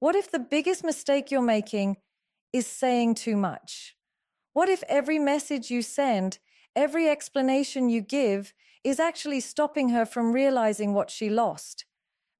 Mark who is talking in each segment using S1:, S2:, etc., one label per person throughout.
S1: What if the biggest mistake you're making is saying too much? What if every message you send, every explanation you give, is actually stopping her from realizing what she lost?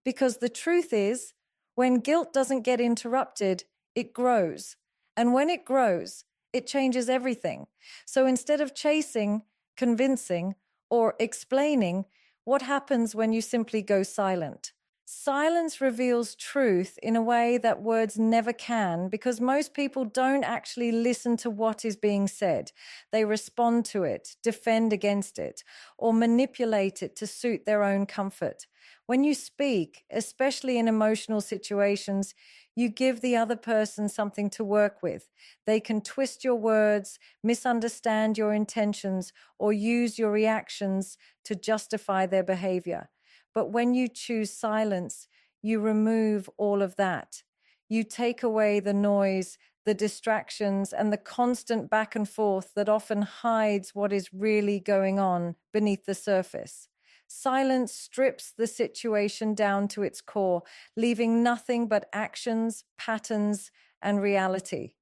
S1: Because the truth is, when guilt doesn't get interrupted, it grows. And when it grows, it changes everything. So instead of chasing, convincing, or explaining, what happens when you simply go silent? Silence reveals truth in a way that words never can because most people don't actually listen to what is being said. They respond to it, defend against it, or manipulate it to suit their own comfort. When you speak, especially in emotional situations, you give the other person something to work with. They can twist your words, misunderstand your intentions, or use your reactions to justify their behavior. But when you choose silence, you remove all of that. You take away the noise, the distractions, and the constant back and forth that often hides what is really going on beneath the surface. Silence strips the situation down to its core, leaving nothing but actions, patterns, and reality.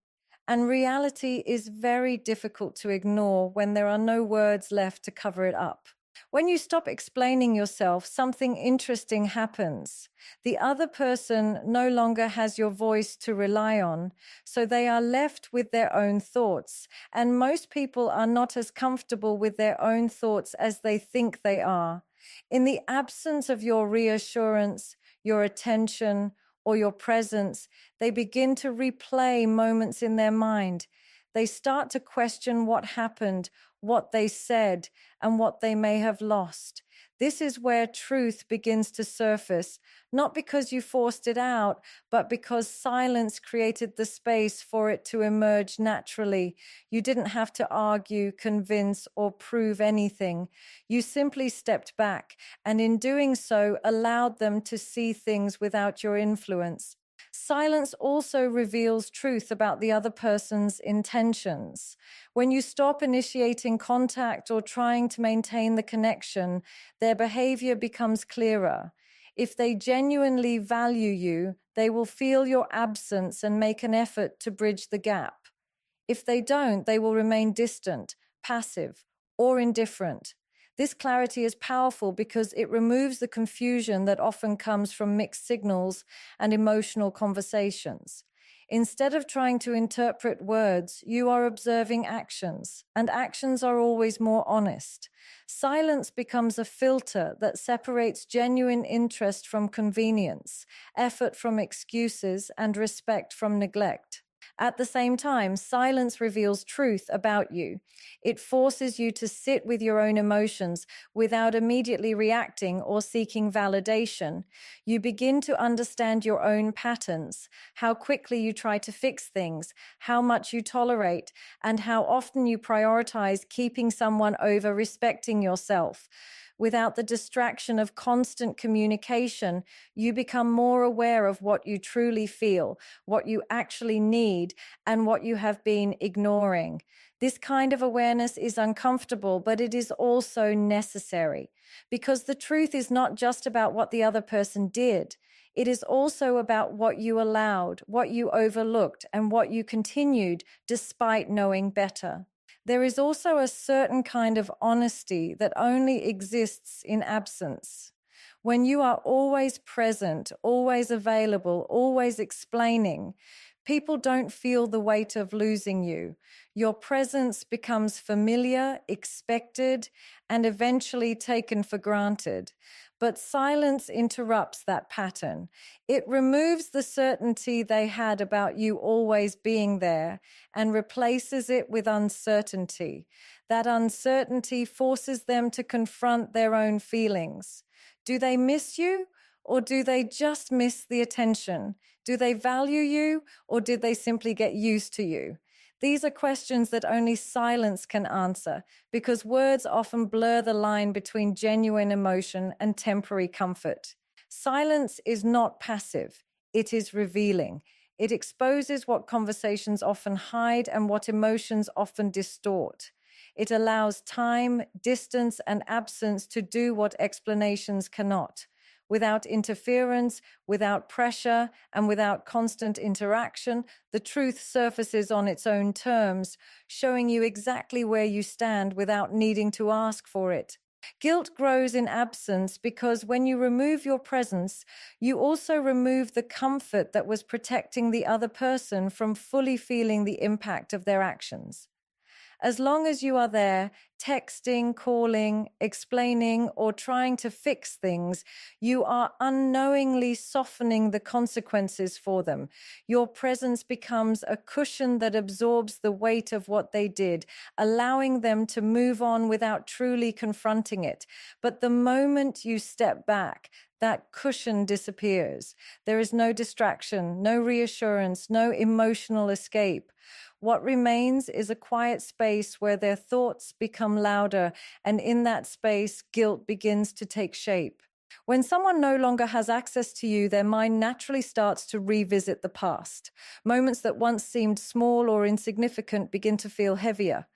S1: And reality is very difficult to ignore when there are no words left to cover it up. When you stop explaining yourself, something interesting happens. The other person no longer has your voice to rely on, so they are left with their own thoughts. And most people are not as comfortable with their own thoughts as they think they are. In the absence of your reassurance, your attention, or your presence, they begin to replay moments in their mind. They start to question what happened, what they said, and what they may have lost. This is where truth begins to surface, not because you forced it out, but because silence created the space for it to emerge naturally. You didn't have to argue, convince, or prove anything. You simply stepped back, and in doing so, allowed them to see things without your influence. Silence also reveals truth about the other person's intentions. When you stop initiating contact or trying to maintain the connection, their behavior becomes clearer. If they genuinely value you, they will feel your absence and make an effort to bridge the gap. If they don't, they will remain distant, passive, or indifferent. This clarity is powerful because it removes the confusion that often comes from mixed signals and emotional conversations. Instead of trying to interpret words, you are observing actions, and actions are always more honest. Silence becomes a filter that separates genuine interest from convenience, effort from excuses, and respect from neglect. At the same time, silence reveals truth about you. It forces you to sit with your own emotions without immediately reacting or seeking validation. You begin to understand your own patterns, how quickly you try to fix things, how much you tolerate, and how often you prioritize keeping someone over respecting yourself. Without the distraction of constant communication, you become more aware of what you truly feel, what you actually need, and what you have been ignoring. This kind of awareness is uncomfortable, but it is also necessary because the truth is not just about what the other person did. It is also about what you allowed, what you overlooked, and what you continued despite knowing better. There is also a certain kind of honesty that only exists in absence. When you are always present, always available, always explaining, people don't feel the weight of losing you. Your presence becomes familiar, expected, and eventually taken for granted. But silence interrupts that pattern. It removes the certainty they had about you always being there and replaces it with uncertainty. That uncertainty forces them to confront their own feelings. Do they miss you, or do they just miss the attention? Do they value you, or did they simply get used to you? These are questions that only silence can answer because words often blur the line between genuine emotion and temporary comfort. Silence is not passive, it is revealing. It exposes what conversations often hide and what emotions often distort. It allows time, distance, and absence to do what explanations cannot. without interference, without pressure, and without constant interaction. The truth surfaces on its own terms, showing you exactly where you stand without needing to ask for it. Guilt grows in absence because when you remove your presence, you also remove the comfort that was protecting the other person from fully feeling the impact of their actions. As long as you are there, texting, calling, explaining, or trying to fix things, you are unknowingly softening the consequences for them. Your presence becomes a cushion that absorbs the weight of what they did, allowing them to move on without truly confronting it. But the moment you step back, that cushion disappears. There is no distraction, no reassurance, no emotional escape. What remains is a quiet space where their thoughts become louder, and in that space, guilt begins to take shape. When someone no longer has access to you, their mind naturally starts to revisit the past. Moments that once seemed small or insignificant begin to feel heavier.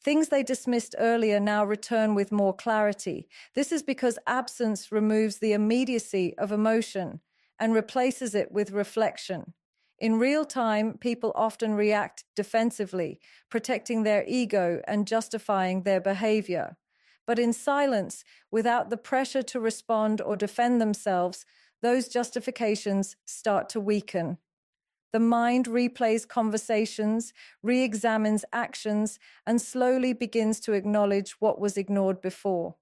S1: Things they dismissed earlier now return with more clarity. This is because absence removes the immediacy of emotion and replaces it with reflection. In real time, people often react defensively, protecting their ego and justifying their behavior. But in silence, without the pressure to respond or defend themselves, those justifications start to weaken. The mind replays conversations, re-examines actions, and slowly begins to acknowledge what was ignored before.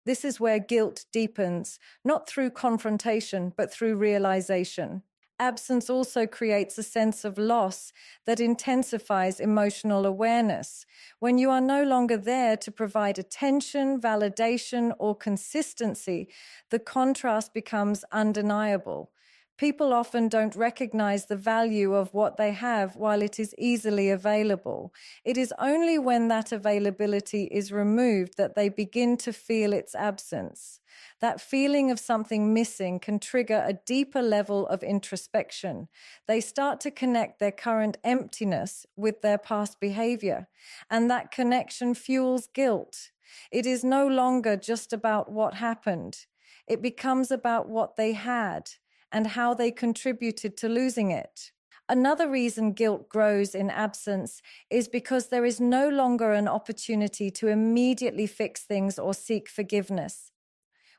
S1: This is where guilt deepens, not through confrontation, but through realization. Absence also creates a sense of loss that intensifies emotional awareness. When you are no longer there to provide attention, validation, or consistency, the contrast becomes undeniable. People often don't recognize the value of what they have while it is easily available. It is only when that availability is removed that they begin to feel its absence. That feeling of something missing can trigger a deeper level of introspection. They start to connect their current emptiness with their past behavior, and that connection fuels guilt. It is no longer just about what happened. It becomes about what they had and how they contributed to losing it. Another reason guilt grows in absence is because there is no longer an opportunity to immediately fix things or seek forgiveness.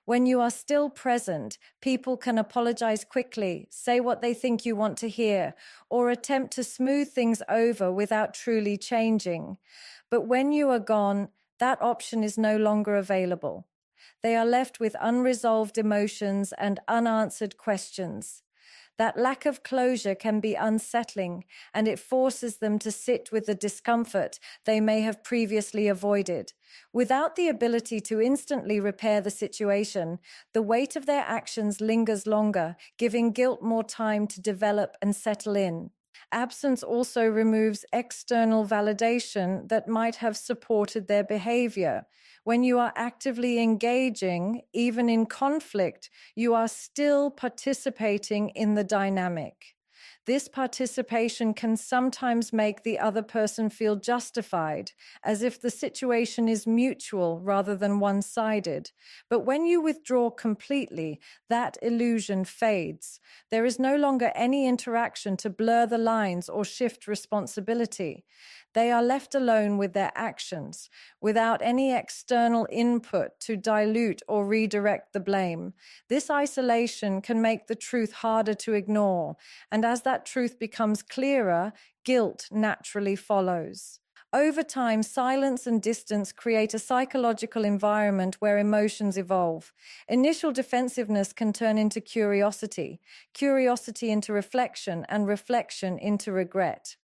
S1: When you are still present, people can apologize quickly, say what they think you want to hear, or attempt to smooth things over without truly changing. But when you are gone, that option is no longer available. They are left with unresolved emotions and unanswered questions. That lack of closure can be unsettling, and it forces them to sit with the discomfort they may have previously avoided. Without the ability to instantly repair the situation, the weight of their actions lingers longer, giving guilt more time to develop and settle in. Absence also removes external validation that might have supported their behavior. When you are actively engaging, even in conflict, you are still participating in the dynamic. This participation can sometimes make the other person feel justified, as if the situation is mutual rather than one-sided. But when you withdraw completely, that illusion fades. There is no longer any interaction to blur the lines or shift responsibility. They are left alone with their actions, without any external input to dilute or redirect the blame. This isolation can make the truth harder to ignore, and as that truth becomes clearer, guilt naturally follows. Over time, silence and distance create a psychological environment where emotions evolve. Initial defensiveness can turn into curiosity, curiosity into reflection, and reflection into regret.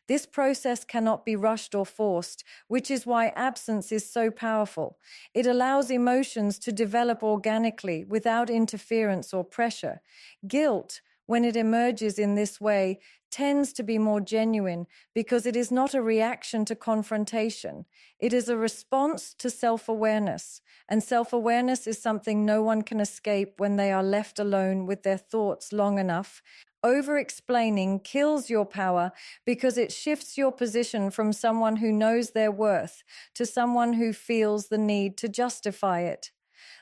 S1: This process cannot be rushed or forced, which is why absence is so powerful. It allows emotions to develop organically without interference or pressure. Guilt, when it emerges in this way, tends to be more genuine because it is not a reaction to confrontation. It is a response to self-awareness, and self-awareness is something no one can escape when they are left alone with their thoughts long enough. Over-explaining kills your power because it shifts your position from someone who knows their worth to someone who feels the need to justify it.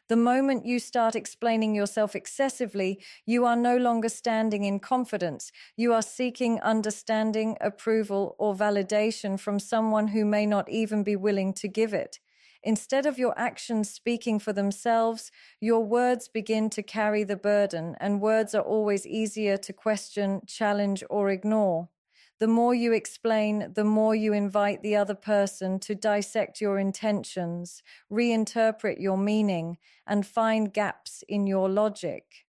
S1: The moment you start explaining yourself excessively, you are no longer standing in confidence. You are seeking understanding, approval, or validation from someone who may not even be willing to give it. Instead of your actions speaking for themselves, your words begin to carry the burden, and words are always easier to question, challenge, or ignore. The more you explain, the more you invite the other person to dissect your intentions, reinterpret your meaning, and find gaps in your logic.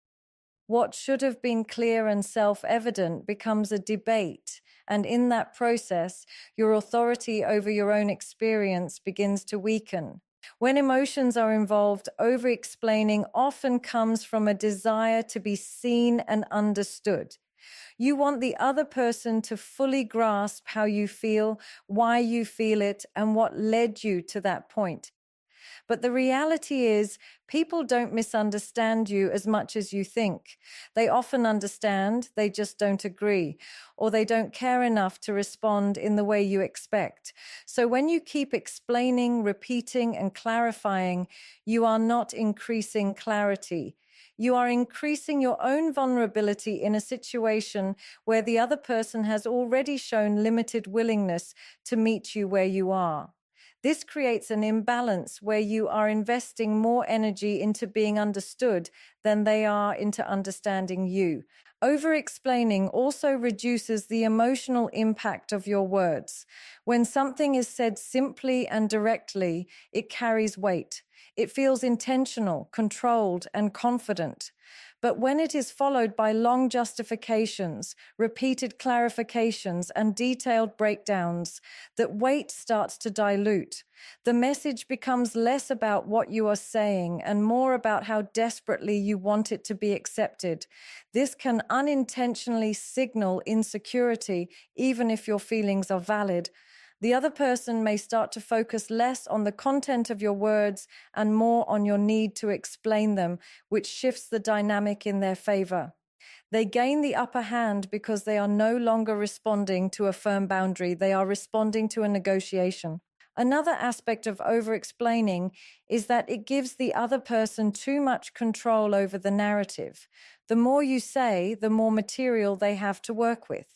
S1: What should have been clear and self-evident becomes a debate, and in that process, your authority over your own experience begins to weaken. When emotions are involved, over-explaining often comes from a desire to be seen and understood. You want the other person to fully grasp how you feel, why you feel it, and what led you to that point. But the reality is, people don't misunderstand you as much as you think. They often understand, they just don't agree, or they don't care enough to respond in the way you expect. So when you keep explaining, repeating, and clarifying, you are not increasing clarity. You are increasing your own vulnerability in a situation where the other person has already shown limited willingness to meet you where you are. This creates an imbalance where you are investing more energy into being understood than they are into understanding you. Over-explaining also reduces the emotional impact of your words. When something is said simply and directly, it carries weight. It feels intentional, controlled, and confident. But when it is followed by long justifications, repeated clarifications, and detailed breakdowns, that weight starts to dilute. The message becomes less about what you are saying and more about how desperately you want it to be accepted. This can unintentionally signal insecurity, even if your feelings are valid. The other person may start to focus less on the content of your words and more on your need to explain them, which shifts the dynamic in their favor. They gain the upper hand because they are no longer responding to a firm boundary, they are responding to a negotiation. Another aspect of over-explaining is that it gives the other person too much control over the narrative. The more you say, the more material they have to work with.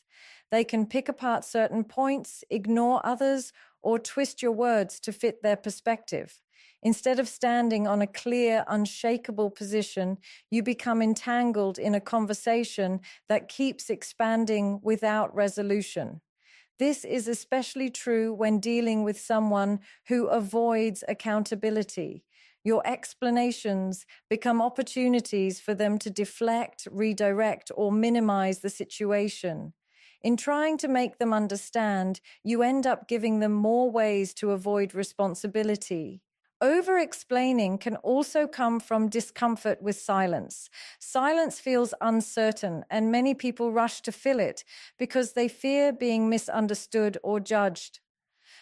S1: They can pick apart certain points, ignore others, or twist your words to fit their perspective. Instead of standing on a clear, unshakable position, you become entangled in a conversation that keeps expanding without resolution. This is especially true when dealing with someone who avoids accountability. Your explanations become opportunities for them to deflect, redirect, or minimize the situation. In trying to make them understand, you end up giving them more ways to avoid responsibility. Over-explaining can also come from discomfort with silence. Silence feels uncertain, and many people rush to fill it because they fear being misunderstood or judged.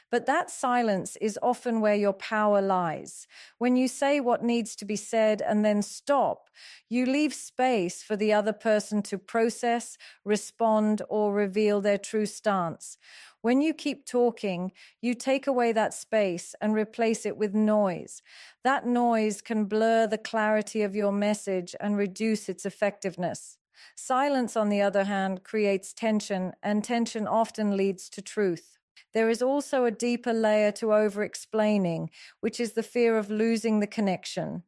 S1: But that silence is often where your power lies. When you say what needs to be said and then stop, you leave space for the other person to process, respond, or reveal their true stance. When you keep talking, you take away that space and replace it with noise. That noise can blur the clarity of your message and reduce its effectiveness. Silence, on the other hand, creates tension, and tension often leads to truth. There is also a deeper layer to over-explaining, which is the fear of losing the connection.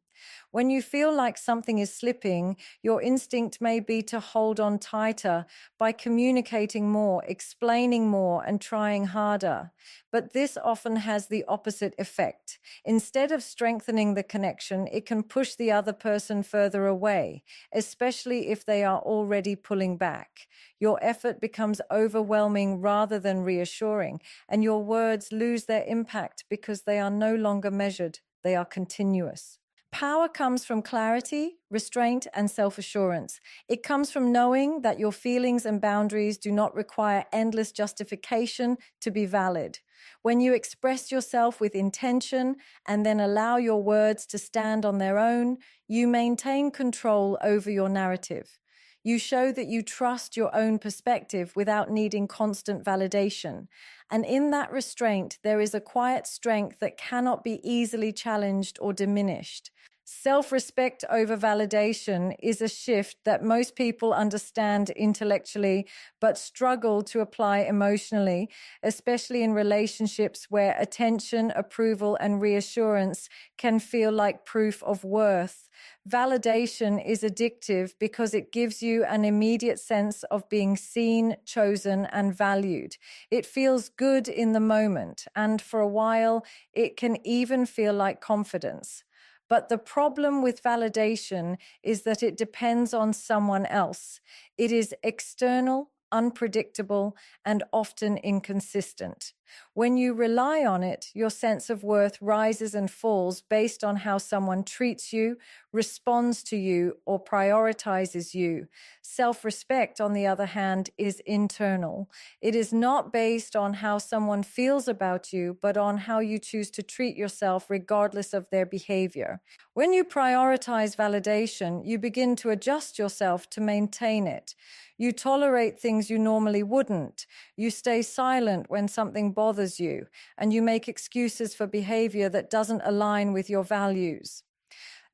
S1: When you feel like something is slipping, your instinct may be to hold on tighter by communicating more, explaining more, and trying harder. But this often has the opposite effect. Instead of strengthening the connection, it can push the other person further away, especially if they are already pulling back. Your effort becomes overwhelming rather than reassuring, and your words lose their impact because they are no longer measured, they are continuous. Power comes from clarity, restraint, and self-assurance. It comes from knowing that your feelings and boundaries do not require endless justification to be valid. When you express yourself with intention and then allow your words to stand on their own, you maintain control over your narrative. You show that you trust your own perspective without needing constant validation. And in that restraint, there is a quiet strength that cannot be easily challenged or diminished. Self-respect over validation is a shift that most people understand intellectually but struggle to apply emotionally, especially in relationships where attention, approval, and reassurance can feel like proof of worth. Validation is addictive because it gives you an immediate sense of being seen, chosen, and valued. It feels good in the moment, and for a while, it can even feel like confidence. But the problem with validation is that it depends on someone else. It is external, unpredictable, and often inconsistent. When you rely on it, your sense of worth rises and falls based on how someone treats you, responds to you, or prioritizes you. Self-respect, on the other hand, is internal. It is not based on how someone feels about you, but on how you choose to treat yourself regardless of their behavior. When you prioritize validation, you begin to adjust yourself to maintain it. You tolerate things you normally wouldn't. You stay silent when something bothers you, and you make excuses for behavior that doesn't align with your values.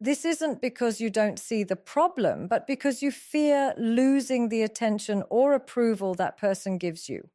S1: This isn't because you don't see the problem, but because you fear losing the attention or approval that person gives you.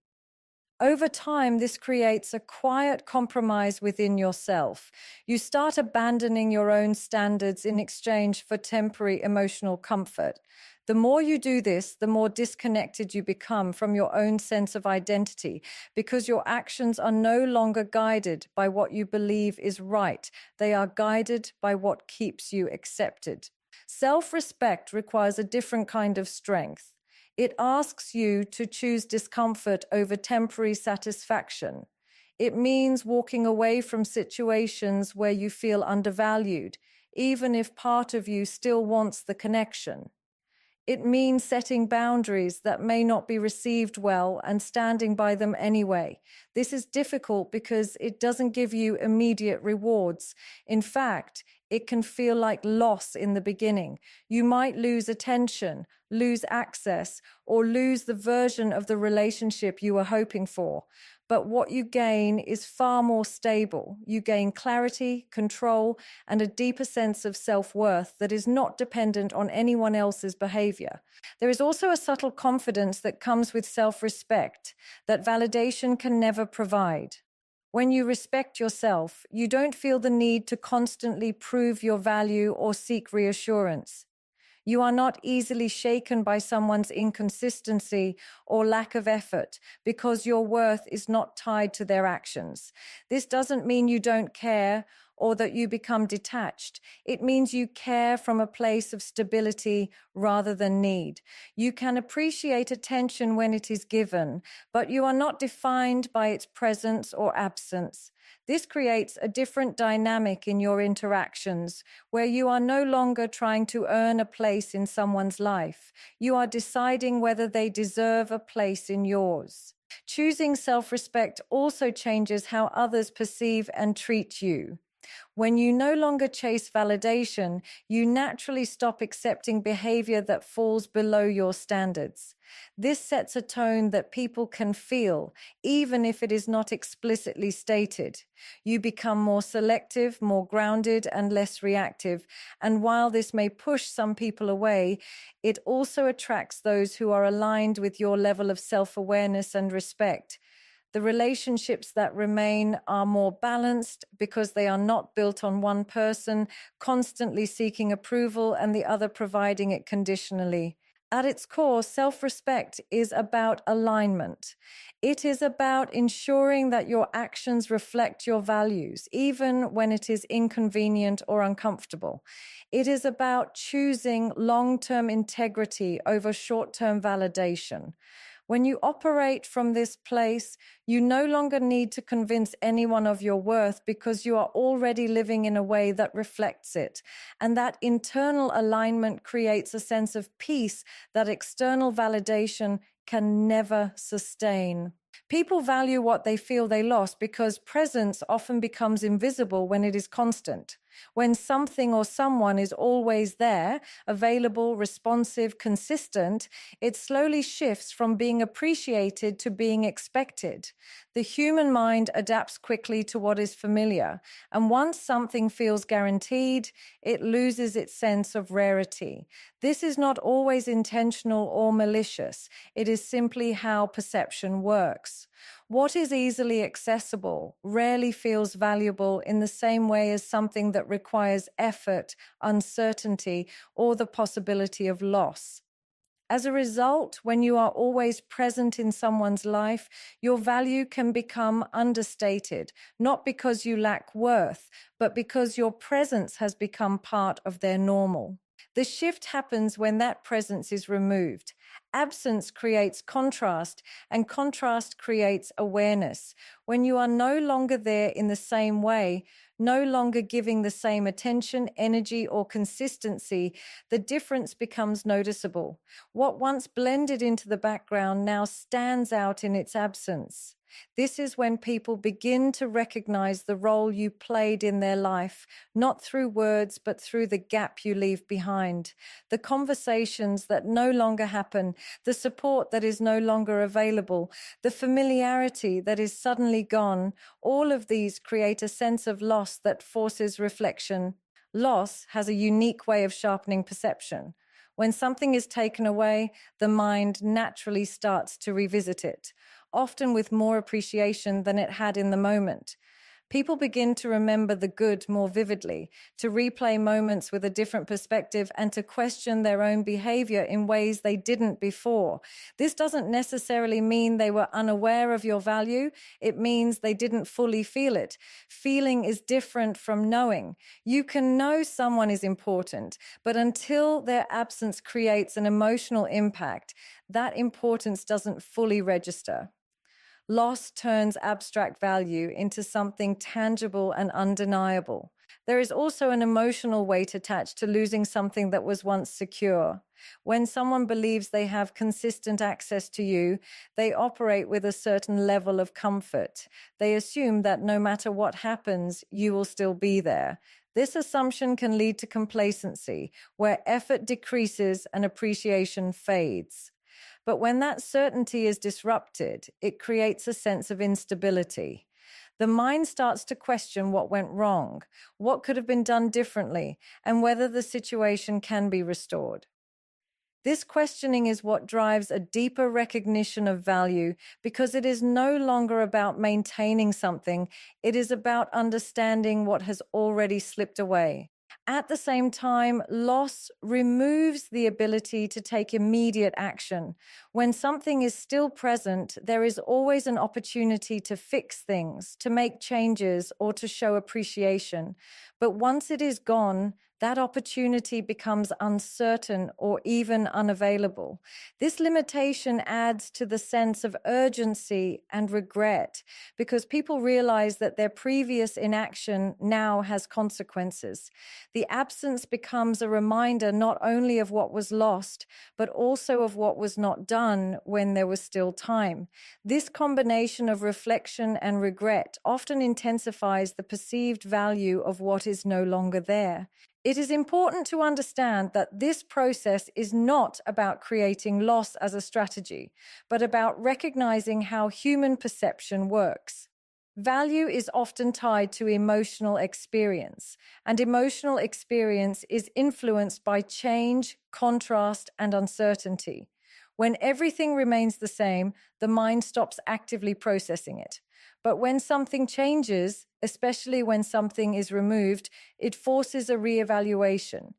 S1: Over time, this creates a quiet compromise within yourself. You start abandoning your own standards in exchange for temporary emotional comfort. The more you do this, the more disconnected you become from your own sense of identity because your actions are no longer guided by what you believe is right. They are guided by what keeps you accepted. Self-respect requires a different kind of strength. It asks you to choose discomfort over temporary satisfaction. It means walking away from situations where you feel undervalued, even if part of you still wants the connection. It means setting boundaries that may not be received well and standing by them anyway. This is difficult because it doesn't give you immediate rewards. In fact, it can feel like loss in the beginning. You might lose attention, lose access, or lose the version of the relationship you were hoping for. But what you gain is far more stable. You gain clarity, control, and a deeper sense of self-worth that is not dependent on anyone else's behavior. There is also a subtle confidence that comes with self-respect that validation can never provide. When you respect yourself, you don't feel the need to constantly prove your value or seek reassurance. You are not easily shaken by someone's inconsistency or lack of effort because your worth is not tied to their actions. This doesn't mean you don't care or that you become detached. It means you care from a place of stability rather than need. You can appreciate attention when it is given, but you are not defined by its presence or absence. This creates a different dynamic in your interactions, where you are no longer trying to earn a place in someone's life. You are deciding whether they deserve a place in yours. Choosing self-respect also changes how others perceive and treat you. When you no longer chase validation, you naturally stop accepting behavior that falls below your standards. This sets a tone that people can feel, even if it is not explicitly stated. You become more selective, more grounded, and less reactive. And while this may push some people away, it also attracts those who are aligned with your level of self-awareness and respect. The relationships that remain are more balanced because they are not built on one person constantly seeking approval and the other providing it conditionally. At its core, self-respect is about alignment. It is about ensuring that your actions reflect your values, even when it is inconvenient or uncomfortable. It is about choosing long-term integrity over short-term validation. When you operate from this place, you no longer need to convince anyone of your worth because you are already living in a way that reflects it. And that internal alignment creates a sense of peace that external validation can never sustain. People value what they feel they lost because presence often becomes invisible when it is constant. When something or someone is always there, available, responsive, consistent, it slowly shifts from being appreciated to being expected. The human mind adapts quickly to what is familiar, and once something feels guaranteed, it loses its sense of rarity. This is not always intentional or malicious. It is simply how perception works. What is easily accessible rarely feels valuable in the same way as something that requires effort, uncertainty, or the possibility of loss. As a result, when you are always present in someone's life, your value can become understated, not because you lack worth, but because your presence has become part of their normal. The shift happens when that presence is removed. Absence creates contrast, and contrast creates awareness. When you are no longer there in the same way, no longer giving the same attention, energy, or consistency, the difference becomes noticeable. What once blended into the background now stands out in its absence. This is when people begin to recognize the role you played in their life, not through words, but through the gap you leave behind, the conversations that no longer happen, the support that is no longer available, the familiarity that is suddenly gone. All of these create a sense of loss that forces reflection. Loss has a unique way of sharpening perception. When something is taken away, the mind naturally starts to revisit it, often with more appreciation than it had in the moment. People begin to remember the good more vividly, to replay moments with a different perspective, and to question their own behavior in ways they didn't before. This doesn't necessarily mean they were unaware of your value. It means they didn't fully feel it. Feeling is different from knowing. You can know someone is important, but until their absence creates an emotional impact, that importance doesn't fully register. Loss turns abstract value into something tangible and undeniable. There is also an emotional weight attached to losing something that was once secure. When someone believes they have consistent access to you, they operate with a certain level of comfort. They assume that no matter what happens, you will still be there. This assumption can lead to complacency, where effort decreases and appreciation fades. But when that certainty is disrupted, it creates a sense of instability. The mind starts to question what went wrong, what could have been done differently, and whether the situation can be restored. This questioning is what drives a deeper recognition of value, because it is no longer about maintaining something, it is about understanding what has already slipped away. At the same time, loss removes the ability to take immediate action. When something is still present, there is always an opportunity to fix things, to make changes, or to show appreciation. But once it is gone, that opportunity becomes uncertain or even unavailable. This limitation adds to the sense of urgency and regret, because people realize that their previous inaction now has consequences. The absence becomes a reminder not only of what was lost, but also of what was not done when there was still time. This combination of reflection and regret often intensifies the perceived value of what is no longer there. It is important to understand that this process is not about creating loss as a strategy, but about recognizing how human perception works. Value is often tied to emotional experience, and emotional experience is influenced by change, contrast, and uncertainty. When everything remains the same, the mind stops actively processing it. But when something changes, especially when something is removed, it forces a reevaluation.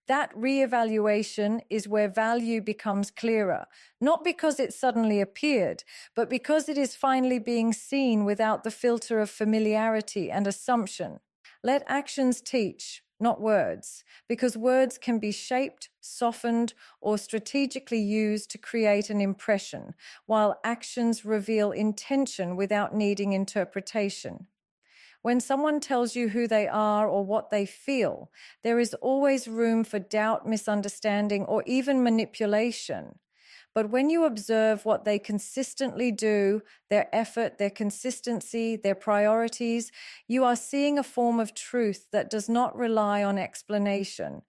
S1: That reevaluation is where value becomes clearer, not because it suddenly appeared, but because it is finally being seen without the filter of familiarity and assumption. Let actions teach, not words, because words can be shaped, softened, or strategically used to create an impression, while actions reveal intention without needing interpretation. When someone tells you who they are or what they feel, there is always room for doubt, misunderstanding, or even manipulation. But when you observe what they consistently do, their effort, their consistency, their priorities, you are seeing a form of truth that does not rely on explanation.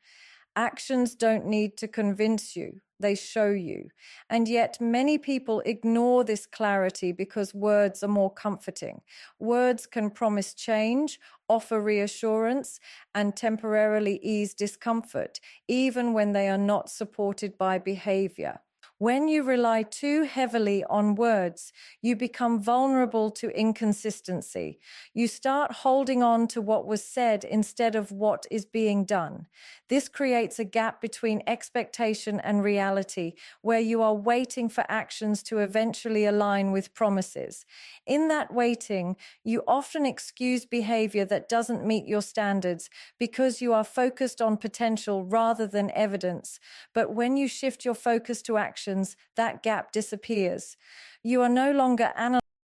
S1: Actions don't need to convince you, they show you. And yet, many people ignore this clarity because words are more comforting. Words can promise change, offer reassurance, and temporarily ease discomfort, even when they are not supported by behavior. When you rely too heavily on words, you become vulnerable to inconsistency. You start holding on to what was said instead of what is being done. This creates a gap between expectation and reality, where you are waiting for actions to eventually align with promises. In that waiting, you often excuse behavior that doesn't meet your standards because you are focused on potential rather than evidence. But when you shift your focus to action, that gap disappears. You are no longer analyzing